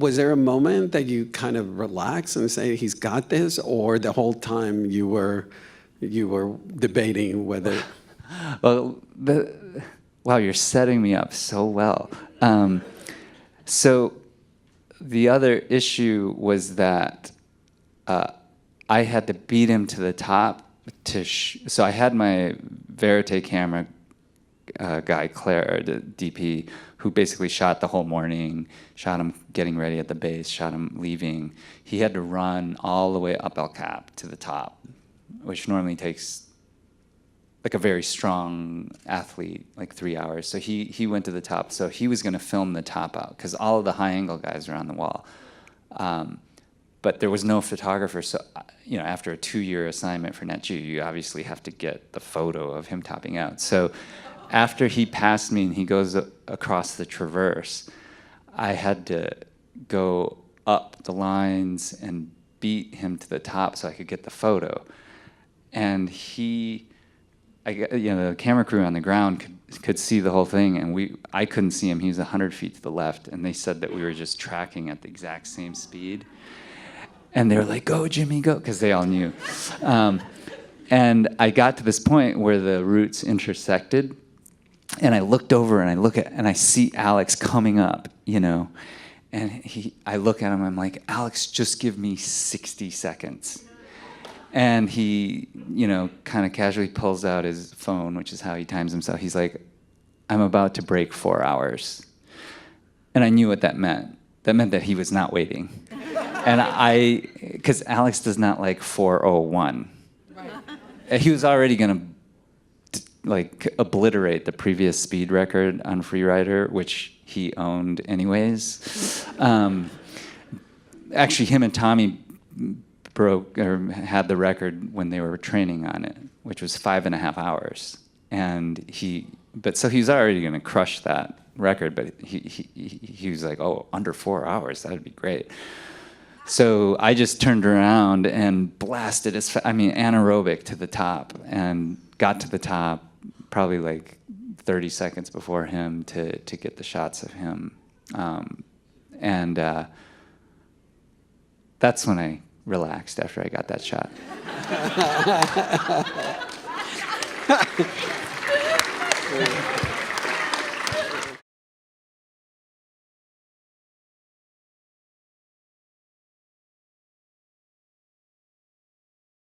was there a moment that you kind of relaxed and say, he's got this, or the whole time you were debating whether? Well, wow, you're setting me up so well. So the other issue was that I had to beat him to the top so I had my Verite camera guy, Claire, the DP, who basically shot the whole morning, shot him getting ready at the base, shot him leaving. He had to run all the way up El Cap to the top, which normally takes like a very strong athlete, like 3 hours. So he went to the top. So he was going to film the top out because all of the high angle guys are on the wall. But there was no photographer. So, you know, after a 2-year assignment for Net Geo, you obviously have to get the photo of him topping out. So after he passed me and he goes across the traverse, I had to go up the lines and beat him to the top so I could get the photo. And the camera crew on the ground could see the whole thing, and I couldn't see him. He was 100 feet to the left, and they said that we were just tracking at the exact same speed. And they were like, "Go, Jimmy, go," because they all knew. And I got to this point where the routes intersected, and I looked over and I see Alex coming up, you know, and I look at him, I'm like, "Alex, just give me 60 seconds." And he, you know, kind of casually pulls out his phone, which is how he times himself. He's like, "I'm about to break 4 hours." And I knew what that meant. That meant that he was not waiting. And because Alex does not like 4:01. Right. He was already going to like obliterate the previous speed record on Freerider, which he owned anyways. Actually, him and Tommy had the record when they were training on it, which was 5.5 hours. And so he was already going to crush that record, but he was like, "Oh, under 4 hours, that'd be great." So I just turned around and blasted anaerobic to the top, and got to the top probably like 30 seconds before him to get the shots of him. That's when I relaxed after I got that shot.